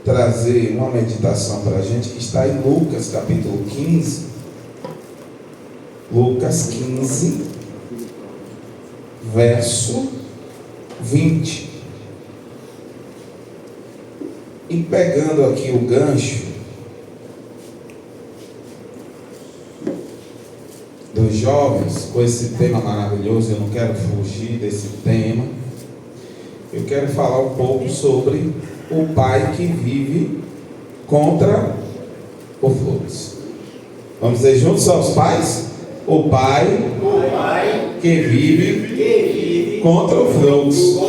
trazer uma meditação para a gente que está em Lucas capítulo 15. Lucas 15, verso 20. E pegando aqui o gancho dos jovens, com esse tema maravilhoso, eu não quero fugir desse tema. Eu quero falar um pouco sobre o pai que vive contra o fluxo. Vamos dizer juntos aos pais? O pai que vive contra o fluxo.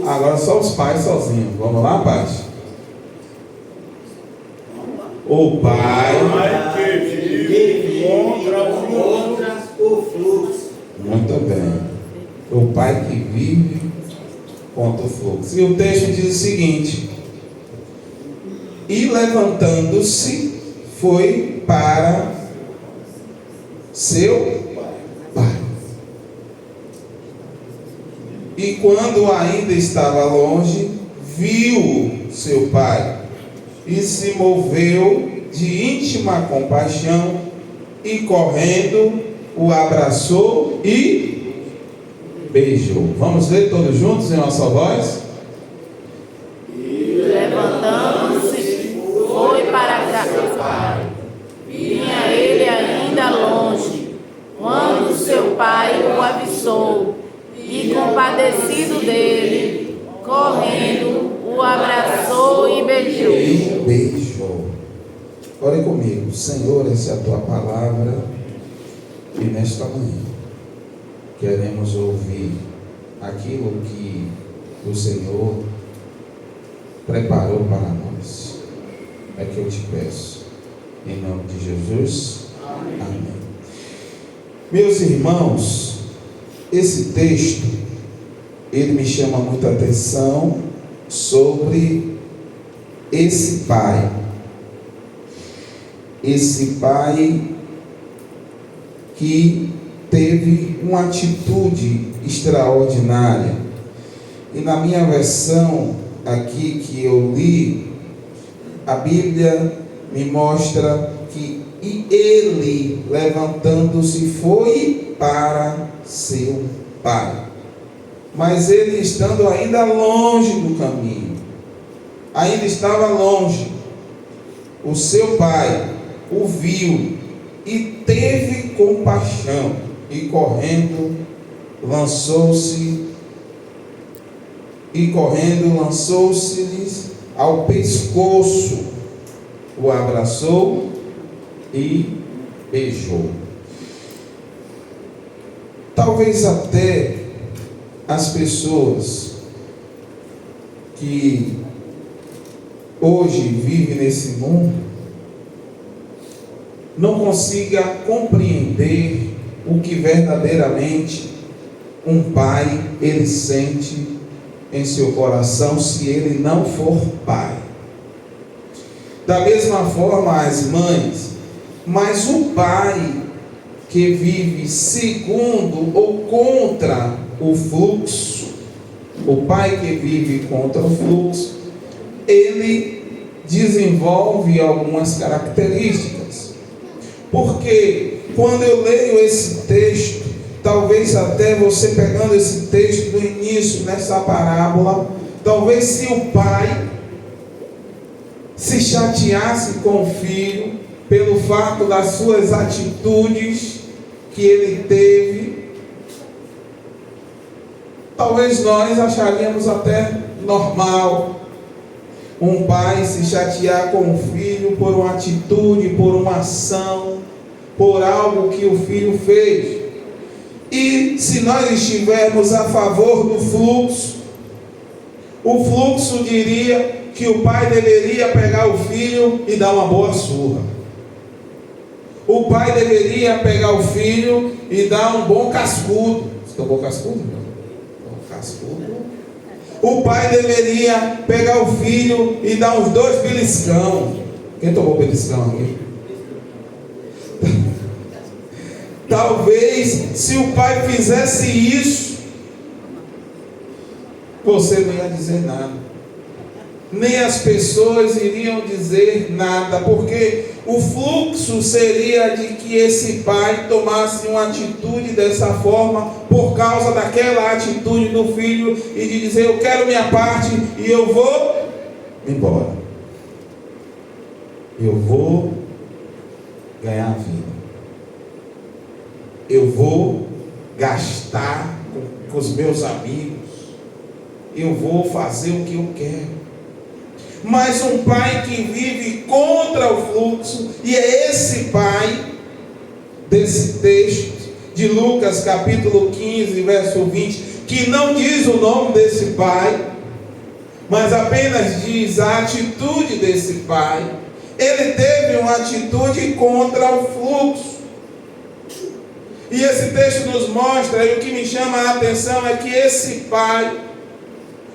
Agora só os pais sozinhos. Vamos lá, pais? O pai que vive contra o fluxo. Muito bem. O pai que vive contra o fluxo. E o texto diz o seguinte: e levantando-se, foi para seu pai. E quando ainda estava longe, viu seu pai e se moveu de íntima compaixão, e correndo o abraçou e beijou. Vamos ler todos juntos em uma só voz? E levantando-se, foi para a casa do pai. Vinha ele ainda longe, quando seu pai o avistou, e compadecido dele, correndo, o abraçou e beijou. E beijou. Ore comigo. Senhor, essa é a tua palavra, e nesta manhã queremos ouvir aquilo que o Senhor preparou para nós. É que eu te peço, em nome de Jesus. Amém. Meus irmãos, esse texto, ele me chama muita atenção sobre esse pai. Esse pai que teve uma atitude extraordinária. E na minha versão aqui que eu li, a Bíblia me mostra que ele, levantando-se, foi para seu pai. Mas ele estando ainda longe do caminho, ainda estava longe, o seu pai o viu e teve compaixão, e correndo lançou-se ao pescoço, o abraçou e beijou. Talvez até as pessoas que hoje vivem nesse mundo não consiga compreender o que verdadeiramente um pai ele sente em seu coração se ele não for pai. Da mesma forma as mães, mas o pai que vive segundo ou contra o fluxo, o pai que vive contra o fluxo, ele desenvolve algumas características. Porque quando eu leio esse texto, talvez até você pegando esse texto do início, nessa parábola, talvez se o pai se chateasse com o filho pelo fato das suas atitudes que ele teve, talvez nós acharíamos até normal um pai se chatear com o filho por uma atitude, por uma ação, por algo que o filho fez. E se nós estivermos a favor do fluxo, o fluxo diria que o pai deveria pegar o filho e dar uma boa surra. O pai deveria pegar o filho e dar um bom cascudo. Você tomou cascudo? Cascudo. O pai deveria pegar o filho e dar uns 2 beliscão. Quem tomou beliscão aqui? Talvez se o pai fizesse isso, você não ia dizer nada. nem as pessoas iriam dizer nada, porque o fluxo seria de que esse pai tomasse uma atitude dessa forma, por causa daquela atitude do filho, e de dizer: eu quero minha parte e eu vou embora. Eu vou ganhar a vida. Eu vou gastar com os meus amigos. Eu vou fazer o que eu quero. Mas um pai que vive contra o fluxo, e é esse pai desse texto de Lucas capítulo 15, verso 20, que não diz o nome desse pai, mas apenas diz a atitude desse pai. Ele teve uma atitude contra o fluxo. E esse texto nos mostra, e o que me chama a atenção é que esse pai,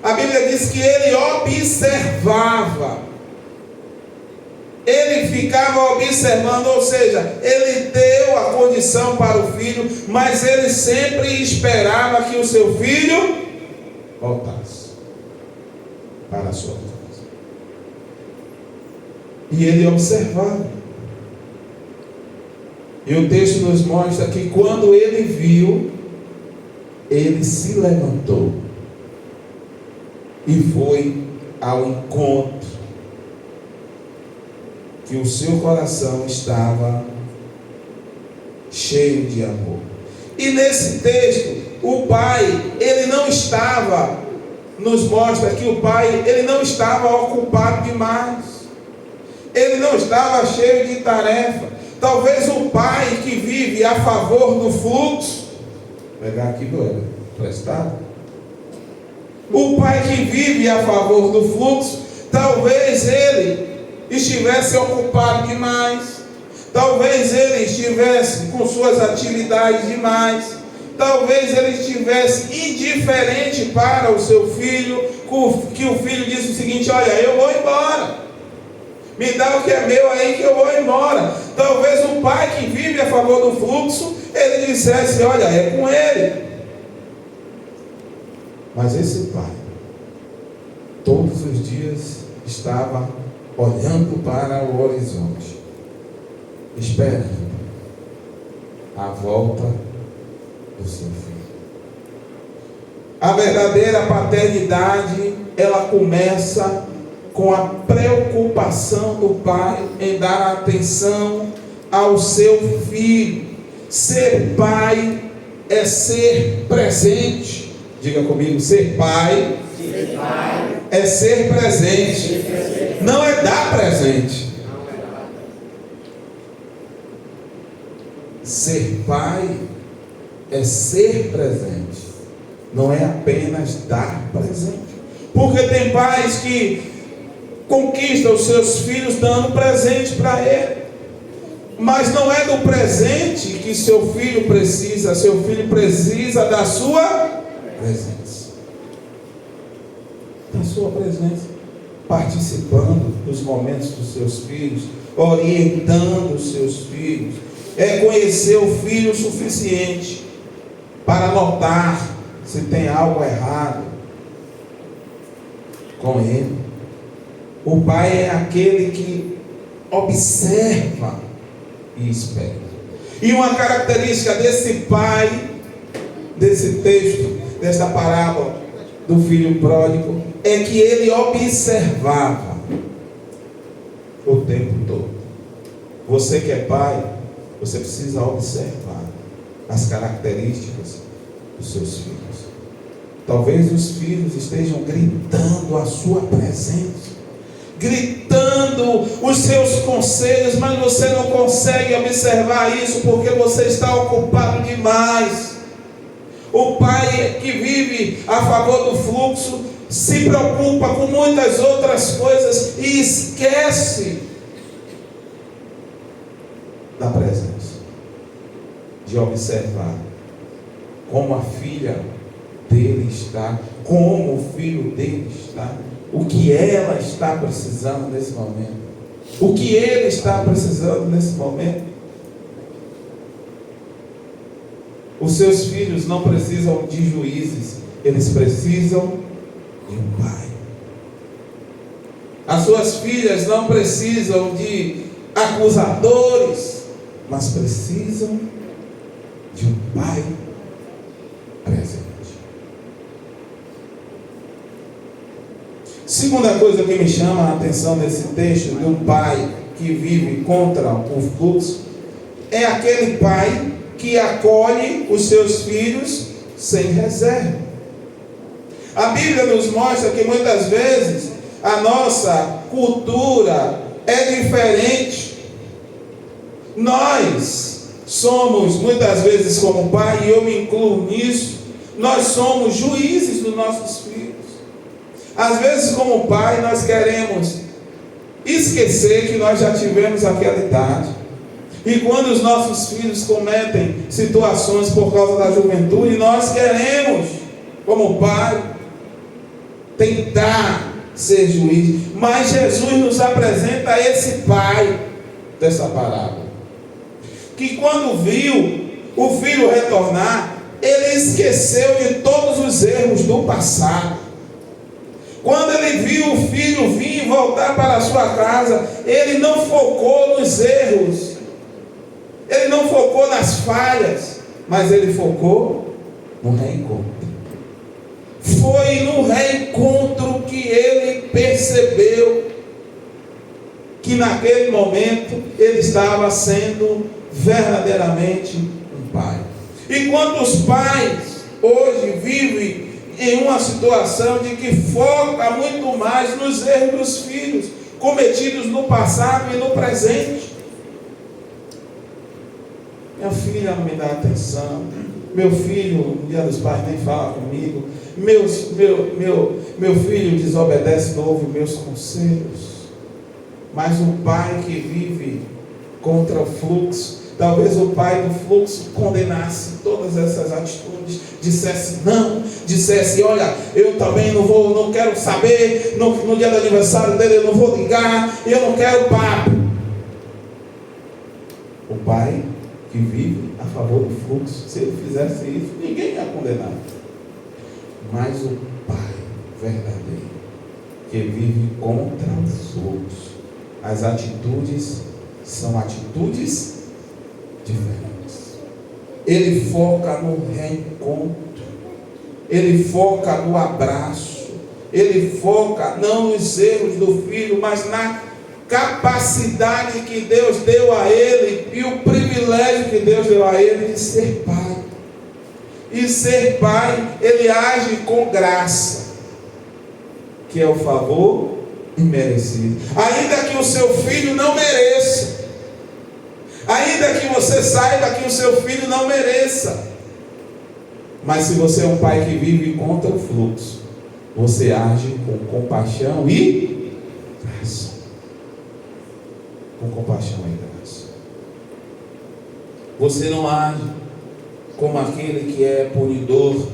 a Bíblia diz que ele observava. Ele ficava observando, ou seja, ele deu a condição para o filho, mas ele sempre esperava que o seu filho voltasse para a sua casa. E ele observava. E o texto nos mostra que quando ele viu, ele se levantou e foi ao encontro, que o seu coração estava cheio de amor. E nesse texto, o pai, ele não estava, nos mostra que o pai, ele não estava ocupado demais. Ele não estava cheio de tarefa. Talvez o pai que vive a favor do fluxo, vou pegar aqui do prestado. O pai que vive a favor do fluxo, talvez ele estivesse ocupado demais. Talvez ele estivesse com suas atividades demais. Talvez ele estivesse indiferente para o seu filho, que o filho disse o seguinte: olha, eu vou embora. Me dá o que é meu aí que eu vou embora. Talvez o pai que vive a favor do fluxo, ele dissesse: olha, é com ele. Mas esse pai, todos os dias, estava olhando para o horizonte, esperando a volta do seu filho. A verdadeira paternidade, ela começa com a preocupação do pai em dar atenção ao seu filho. Ser pai é ser presente. Diga comigo: ser pai, é ser presente. Não é dar presente. Ser pai é ser presente. Não é apenas dar presente. Porque tem pais que conquistam os seus filhos dando presente para ele. Mas não é do presente que seu filho precisa. Seu filho precisa da sua presença. Da sua presença. Participando dos momentos dos seus filhos. Orientando os seus filhos. É conhecer o filho o suficiente para notar se tem algo errado com ele. O pai é aquele que observa e espera. E uma característica desse pai, desse texto, dessa parábola do filho pródigo, é que ele observava o tempo todo. Você que é pai, você precisa observar as características dos seus filhos. Talvez os filhos estejam gritando a sua presença, gritando os seus conselhos, mas você não consegue observar isso porque você está ocupado demais. O pai que vive a favor do fluxo se preocupa com muitas outras coisas e esquece da presença, de observar como a filha dele está, como o filho dele está, o que ela está precisando nesse momento, o que ele está precisando nesse momento. Os seus filhos não precisam de juízes, eles precisam de um pai. As suas filhas não precisam de acusadores, mas precisam de um pai presente. Segunda coisa que me chama a atenção nesse texto de um pai que vive contra o fluxo é aquele pai que acolhe os seus filhos sem reserva. A Bíblia nos mostra que muitas vezes a nossa cultura é diferente. Nós somos, muitas vezes como pai, e eu me incluo nisso, nós somos juízes dos nossos filhos. Às vezes como pai nós queremos esquecer que nós já tivemos aquela idade. E quando os nossos filhos cometem situações por causa da juventude, nós queremos, como pai, tentar ser juiz. Mas Jesus nos apresenta esse pai dessa parábola, que quando viu o filho retornar, ele esqueceu de todos os erros do passado. Quando ele viu o filho vir e voltar para a sua casa, ele não focou nos erros, ele não focou nas falhas, mas ele focou no reencontro. Foi no reencontro que ele percebeu que naquele momento ele estava sendo verdadeiramente um pai. E quantos pais hoje vivem em uma situação de que foca muito mais nos erros dos filhos, cometidos no passado e no presente. Minha filha não me dá atenção, meu filho no dia dos pais nem fala comigo, meu filho desobedece, não ouve meus conselhos. Mas o pai que vive contra o fluxo, talvez o pai do fluxo condenasse todas essas atitudes, dissesse não, dissesse, olha, eu também não quero saber, no dia do aniversário dele eu não vou ligar, eu não quero papo. O pai que vive a favor do fluxo, se ele fizesse isso, ninguém ia condenar. Mas o pai verdadeiro, que vive contra os outros, as atitudes são atitudes diferentes. Ele foca no reencontro, ele foca no abraço, ele foca não nos erros do filho, mas na capacidade que Deus deu a ele e o privilégio que Deus deu a ele de ser pai. E ser pai, ele age com graça, que é o favor imerecido. Ainda que o seu filho não mereça, ainda que você saiba que o seu filho não mereça, mas se você é um pai que vive contra o fluxo, você age com compaixão e graça. Com compaixão e graça. Você não age como aquele que é punidor.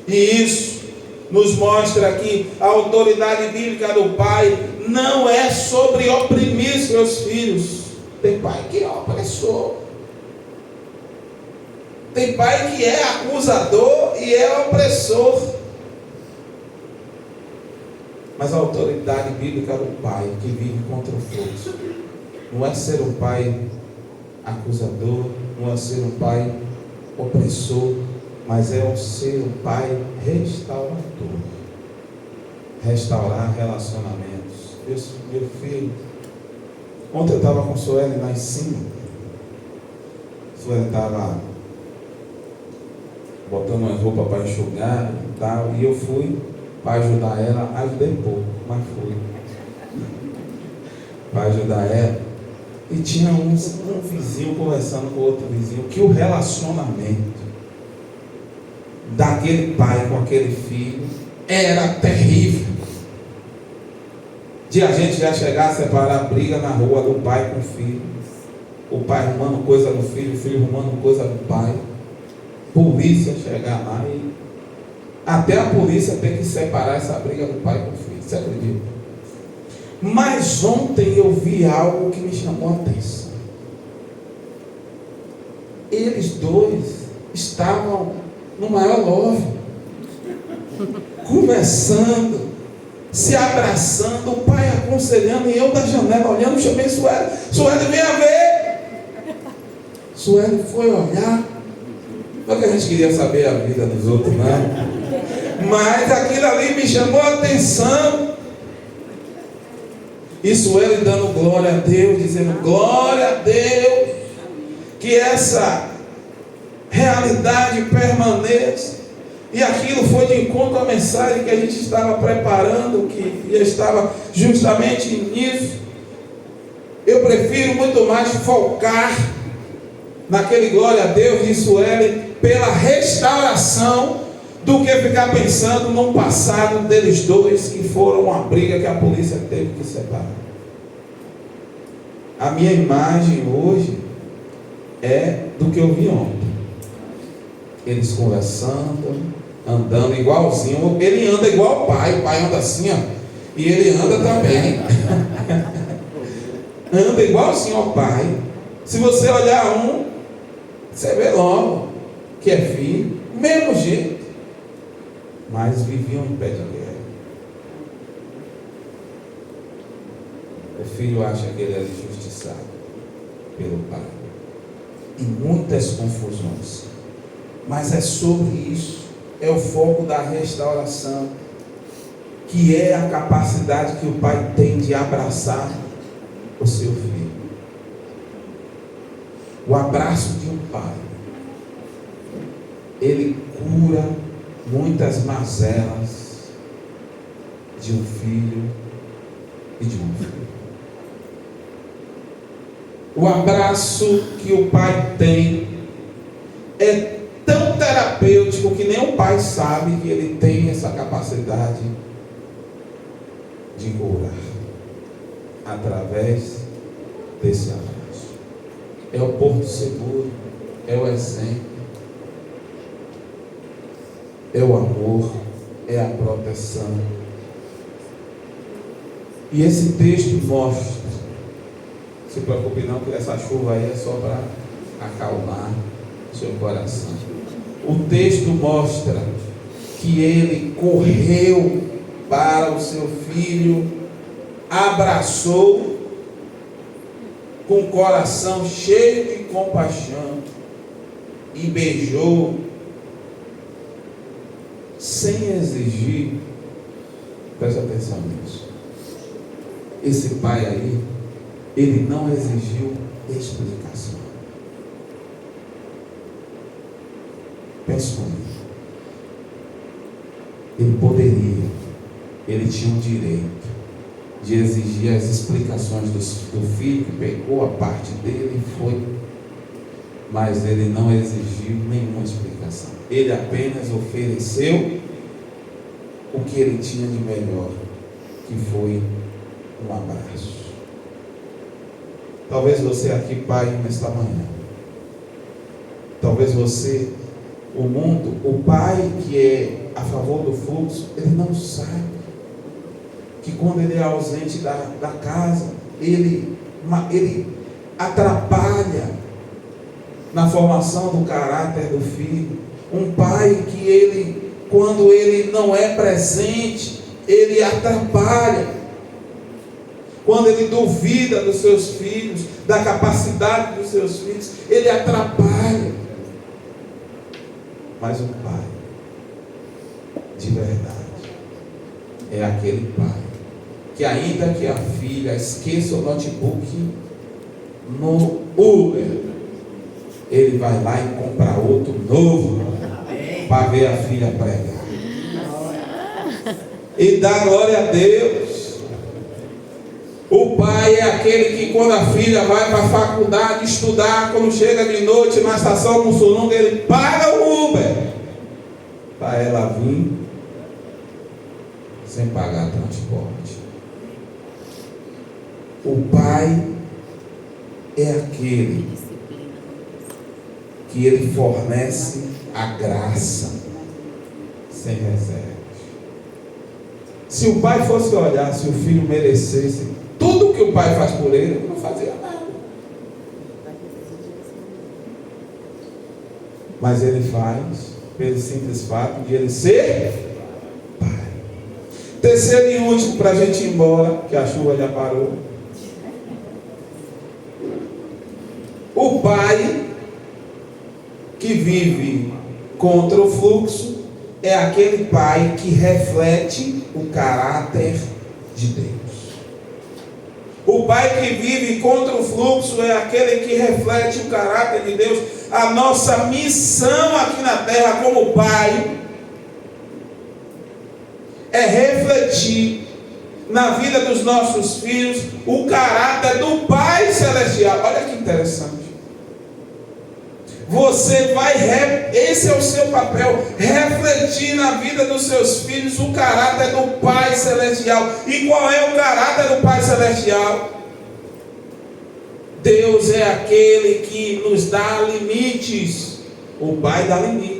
E isso nos mostra que a autoridade bíblica do pai não é sobre oprimir seus filhos. Tem pai que é opressor. Tem pai que é acusador e é opressor. Mas a autoridade bíblica do pai que vive contra o fluxo não é ser um pai acusador, não é ser um pai opressor, mas é ser um pai restaurador. Restaurar relacionamentos. Meu filho, ontem eu estava com a Sueli lá em cima. A Sueli estava botando umas roupas para enxugar e tal, e eu fui para ajudar ela, ajudei pouco, mas fui para ajudar ela. E tinha um vizinho conversando com outro vizinho, que o relacionamento daquele pai com aquele filho era terrível. De a gente já chegar a separar a briga na rua do pai com o filho, o pai arrumando coisa do filho, o filho arrumando coisa do pai, polícia chegar lá e até a polícia tem que separar essa briga do pai com o filho. Você acredita? Mas ontem eu vi algo que me chamou a atenção. Eles dois estavam no maior love, conversando, se abraçando, o pai aconselhando, e eu da janela olhando, chamei Sueli. Sueli, venha ver. Sueli foi olhar. Não é que a gente queria saber a vida dos outros, não. Mas aquilo ali me chamou a atenção. E Sueli dando glória a Deus, dizendo glória a Deus, que essa realidade permaneça. E aquilo foi de encontro à mensagem que a gente estava preparando, que já estava justamente nisso. Eu prefiro muito mais focar naquele glória a Deus de Sueli pela restauração, do que ficar pensando num passado deles dois que foram uma briga que a polícia teve que separar. A minha imagem hoje é do que eu vi ontem. Eles conversando, andando igualzinho. Ele anda igual o pai anda assim, ó, e ele anda também. Anda igualzinho ao pai. Se você olhar um, você vê logo que é filho, mesmo jeito. Mas viviam em pé de guerra. O filho acha que ele é injustiçado pelo pai. E muitas confusões. Mas é sobre isso. É o foco da restauração. Que é a capacidade que o pai tem de abraçar o seu filho. O abraço de um pai, ele cura muitas mazelas de um filho e de um filho. O abraço que o pai tem é tão terapêutico que nem o pai sabe que ele tem essa capacidade de curar através desse abraço. É o porto seguro, é o exemplo, é o amor, é a proteção. E esse texto mostra, se preocupe não, que essa chuva aí é só para acalmar o seu coração. O texto mostra que ele correu para o seu filho, abraçou com o coração cheio de compaixão e beijou sem exigir. Preste atenção nisso. Esse pai aí, ele não exigiu explicação. Pense comigo. Ele poderia, ele tinha o direito de exigir as explicações do filho que pegou a parte dele e foi. Mas ele não exigiu nenhuma explicação. Ele apenas ofereceu o que ele tinha de melhor, que foi um abraço. Talvez você aqui, pai, nesta manhã, talvez você, o mundo, o pai que é a favor do fluxo, ele não sabe que quando ele é ausente da casa, ele atrapalha na formação do caráter do filho. Um pai que ele, quando ele não é presente, ele atrapalha. Quando ele duvida dos seus filhos, da capacidade dos seus filhos, ele atrapalha. Mas o pai, de verdade, é aquele pai que, ainda que a filha esqueça o notebook no Uber, ele vai lá e compra outro novo para ver a filha pregar e dá glória a Deus. O pai é aquele que, quando a filha vai para a faculdade estudar, quando chega de noite na estação Mussolunga, ele paga o Uber para ela vir sem pagar transporte. O pai é aquele que ele fornece a graça sem reserva. Se o pai fosse olhar, se o filho merecesse tudo que o pai faz por ele, ele não fazia nada. Mas ele faz pelo simples fato de ele ser pai. Terceiro e último, para a gente ir embora, que a chuva já parou. O pai que vive contra o fluxo é aquele pai que reflete o caráter de Deus. O pai que vive contra o fluxo é aquele que reflete o caráter de Deus. A nossa missão aqui na terra como pai é refletir na vida dos nossos filhos o caráter do Pai Celestial. Olha que interessante. Esse é o seu papel, refletir na vida dos seus filhos o caráter do Pai Celestial. E qual é o caráter do Pai Celestial? Deus é aquele que nos dá limites. O Pai dá limite.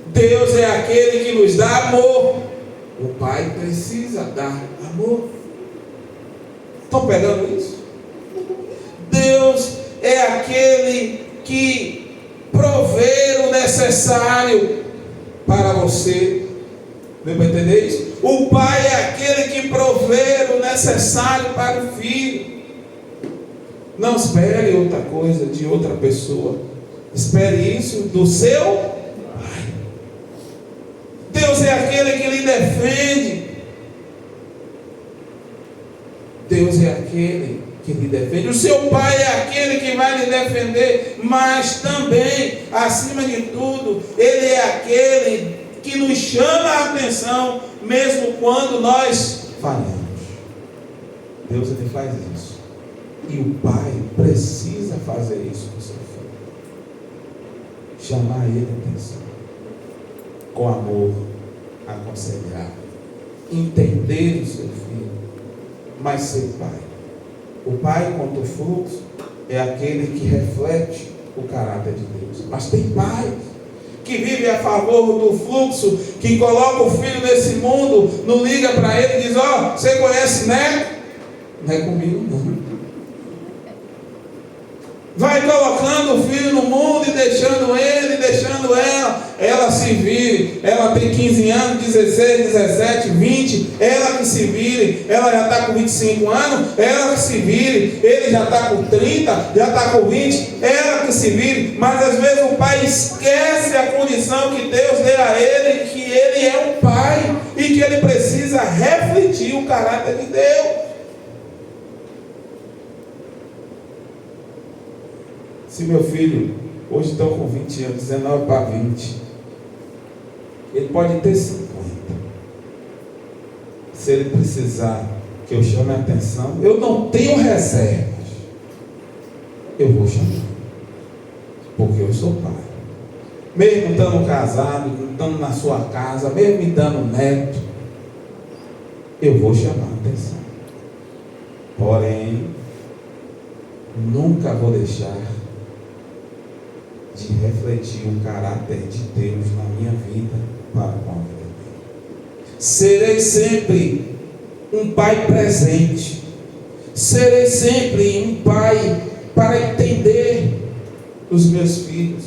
Deus é aquele que nos dá amor. O Pai precisa dar amor. Estão pegando isso? Deus é aquele que provê o necessário para você. Deu para entender isso? O pai é aquele que provê o necessário para o filho. Não espere outra coisa de outra pessoa. Espere isso do seu pai. Deus é aquele que lhe defende. Deus é aquele que lhe defende. O seu pai é aquele que vai lhe defender, mas também, acima de tudo, ele é aquele que nos chama a atenção, mesmo quando nós falhamos. Deus, ele faz isso. E o pai precisa fazer isso com seu filho. Chamar ele a atenção. Com amor, aconselhar. Entender o seu filho. Mas ser pai. O pai contra o fluxo é aquele que reflete o caráter de Deus. Mas tem pais que vivem a favor do fluxo, que coloca o filho nesse mundo, não liga para ele e diz: ó, você conhece Neco? Não é comigo não. Vai colocando o filho no mundo e deixando ele, deixando ela se vire. Ela tem 15 anos, 16, 17, 20, ela que se vire. Ela já está com 25 anos, ela que se vire. Ele já está com 30, já está com 20, ela que se vire. Mas às vezes o pai esquece a condição que Deus deu a ele, que ele é um pai e que ele precisa refletir o caráter de Deus. Se meu filho, hoje estão com 20 anos, 19 para 20, ele pode ter 50. Se ele precisar que eu chame a atenção, eu não tenho reservas. Eu vou chamar. Porque eu sou pai. Mesmo estando casado, estando na sua casa, mesmo me dando neto, eu vou chamar a atenção. Porém, nunca vou deixar de refletir o caráter de Deus na minha vida para com a vida dele. Serei sempre um pai presente. Serei sempre um pai para entender os meus filhos.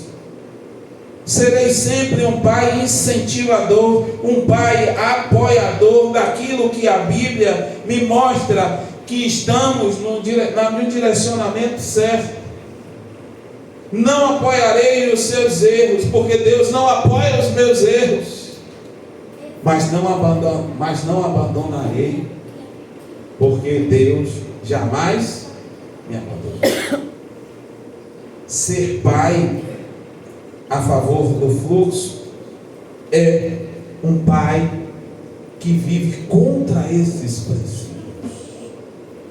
Serei sempre um pai incentivador, um pai apoiador daquilo que a Bíblia me mostra que estamos no direcionamento certo. Não apoiarei os seus erros, porque Deus não apoia os meus erros. Mas não abandonarei, porque Deus jamais me abandona. Ser pai a favor do fluxo é um pai que vive contra esses princípios.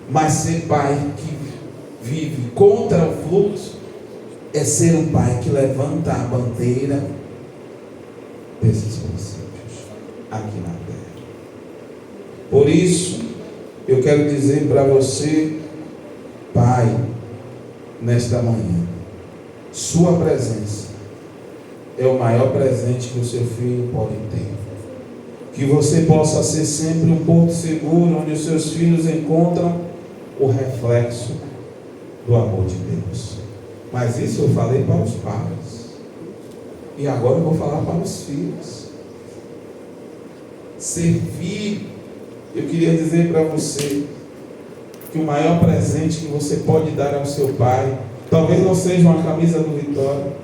Mas ser pai que vive contra o fluxo é ser um pai que levanta a bandeira desses princípios aqui na terra. Por isso, eu quero dizer para você, pai, nesta manhã, sua presença é o maior presente que o seu filho pode ter. Que você possa ser sempre um porto seguro, onde os seus filhos encontram o reflexo do amor de Deus. Mas isso eu falei para os pais. E agora eu vou falar para os filhos. servir. Eu queria dizer para você que o maior presente que você pode dar ao seu pai, talvez não seja uma camisa do Vitória,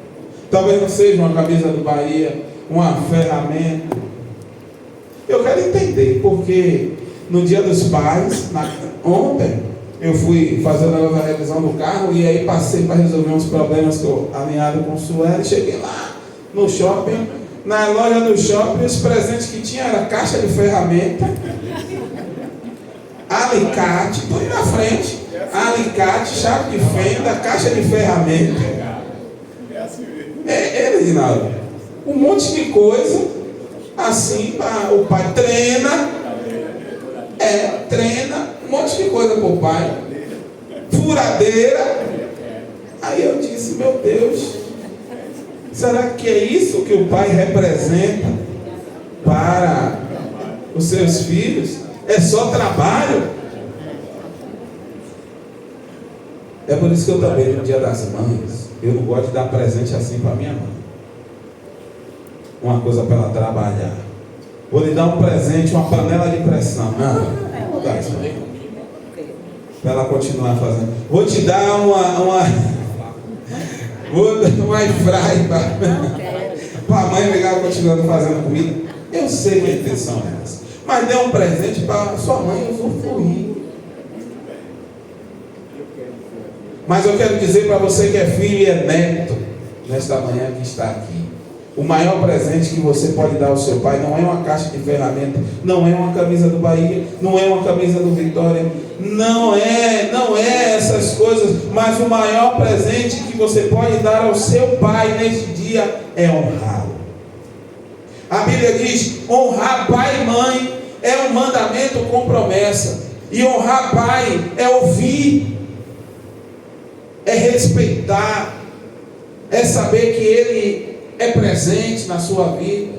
talvez não seja uma camisa do Bahia, uma ferramenta. Eu quero entender, porque no dia dos pais, ontem, eu fui fazendo a revisão do carro e aí passei para resolver uns problemas que eu alinhado com o Sueli. Cheguei lá no shopping, na loja do shopping, os presentes que tinha era caixa de ferramenta, alicate, tudo na frente, alicate, chave de fenda, caixa de ferramenta. Reginaldo, um monte de coisa assim para o pai. Treina, um monte de coisa para o pai, furadeira. Aí eu disse, meu Deus, será que é isso que o pai representa para os seus filhos? É só trabalho? É por isso que eu também, no dia das mães, eu não gosto de dar presente assim para minha mãe. Uma coisa para ela trabalhar. Vou lhe dar um presente, uma panela de pressão. Não, vou dar isso aí. Para ela continuar fazendo. Vou te dar uma air fry para a mãe legal continuando fazendo comida. Eu sei que a intenção é essa. Mas dê um presente para sua mãe usufruir. Mas eu quero dizer para você que é filho e é neto, nesta manhã que está aqui. O maior presente que você pode dar ao seu pai não é uma caixa de ferramentas, não é uma camisa do Bahia, não é uma camisa do Vitória, não é essas coisas, mas o maior presente que você pode dar ao seu pai neste dia é honrá-lo. A Bíblia diz: honrar pai e mãe é um mandamento com promessa, e honrar pai é ouvir, é respeitar, é saber que ele é presente na sua vida,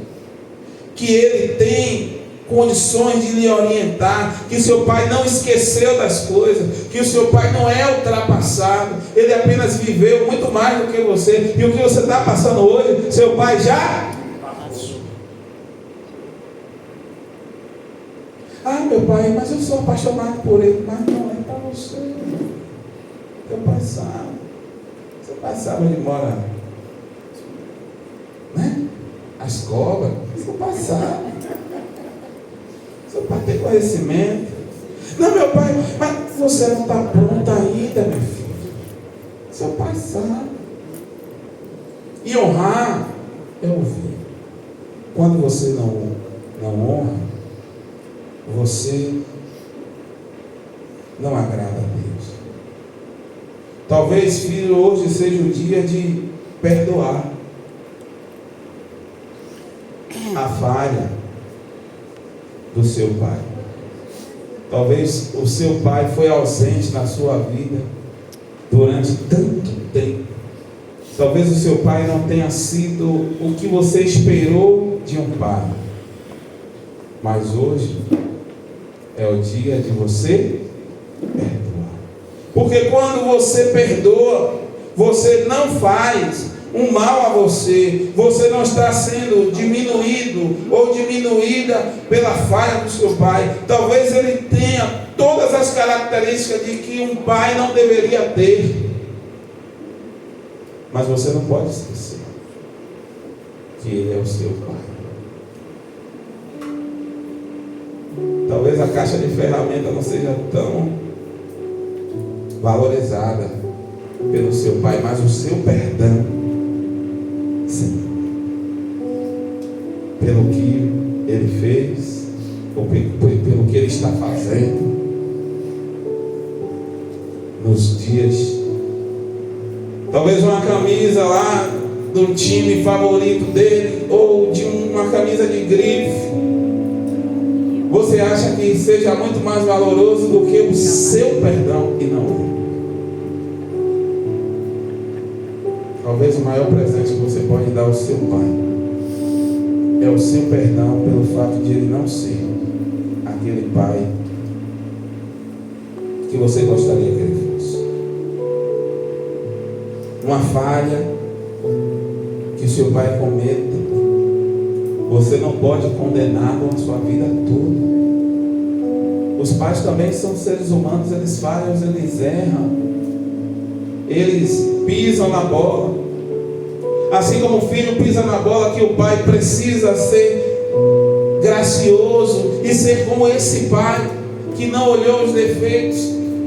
que ele tem condições de lhe orientar, que seu pai não esqueceu das coisas, que o seu pai não é ultrapassado, ele apenas viveu muito mais do que você, e o que você está passando hoje, seu pai já passou. Ah, meu pai, mas eu sou apaixonado por ele. Mas não é para você. Seu pai sabe. Seu pai sabe onde mora, né? As cobras. Seu pai sabe. Seu pai tem conhecimento. Não, meu pai, mas você não está pronta ainda, meu filho. Seu pai sabe. E honrar é ouvir. Quando você não honra, você não agrada a Deus. Talvez, filho, hoje seja o dia de perdoar a falha do seu pai. Talvez o seu pai foi ausente na sua vida durante tanto tempo. Talvez o seu pai não tenha sido o que você esperou de um pai. Mas hoje é o dia de você perdoar. Porque quando você perdoa, você não faz um mal a você. Você não está sendo diminuído ou diminuída pela falha do seu pai. Talvez ele tenha todas as características de que um pai não deveria ter. Mas você não pode esquecer que ele é o seu pai. Talvez a caixa de ferramentas não seja tão valorizada pelo seu pai, mas o seu perdão, sim, pelo que ele fez, ou pelo que ele está fazendo nos dias. Talvez uma camisa lá do time favorito dele, ou de uma camisa de grife, você acha que seja muito mais valoroso do que o seu perdão, e não é. Talvez o maior presente que você pode dar ao seu pai é o seu perdão, pelo fato de ele não ser aquele pai que você gostaria que ele fosse. Uma falha que seu pai cometa Você não pode condená-lo a sua vida toda. Os pais também são seres humanos, eles falham, eles erram, eles pisam na bola. Assim como o filho pisa na bola, que o pai precisa ser gracioso e ser como esse pai, que não olhou os defeitos,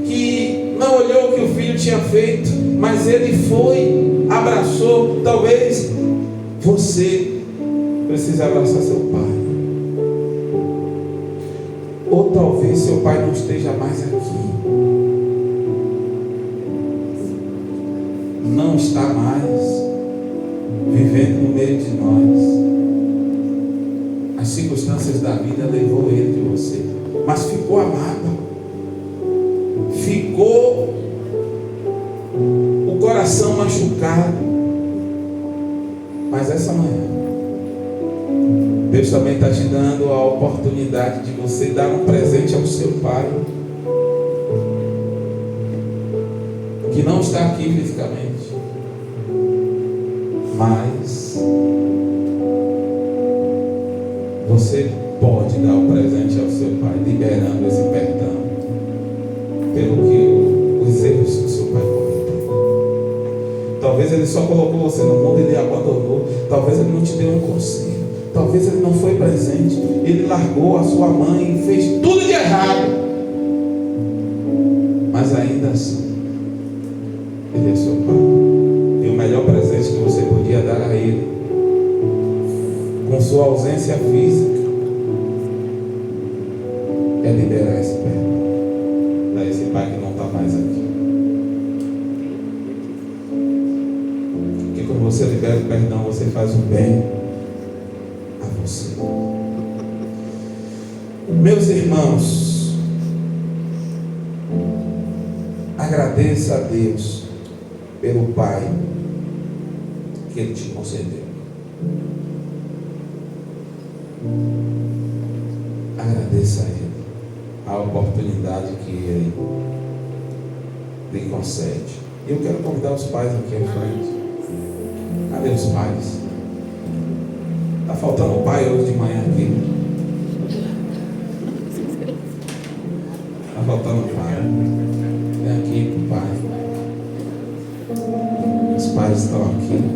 que não olhou o que o filho tinha feito, mas ele foi, abraçou. Talvez você precise abraçar seu pai. Ou talvez seu pai não esteja mais aqui. Não está mais vivendo no meio de nós. As circunstâncias da vida levou ele de você. Mas ficou a mágoa. Ficou o coração machucado. Mas essa manhã Deus também está te dando a oportunidade de você dar um presente ao seu pai, que não está aqui fisicamente, mas você pode dar o presente ao seu pai, liberando esse perdão pelo que os erros que o seu pai cometeu. Talvez ele só colocou você no mundo e ele abandonou. Talvez ele não te deu um conselho. Talvez ele não foi presente. Ele largou a sua mãe e fez tudo de errado. Mas ainda assim, ele é seu pai. E o melhor presente que você podia dar a ele, com sua ausência física, é liberar esse perdão para esse pai que não está mais aqui. Porque quando você libera o perdão, você faz o bem. Meus irmãos, agradeça a Deus pelo Pai que Ele te concedeu. Agradeça a Ele a oportunidade que Ele lhe concede. E eu quero convidar os pais aqui à frente. Cadê os pais? Está faltando o pai hoje de manhã aqui. Está faltando o pai. Vem aqui pro pai. Os pais estão aqui.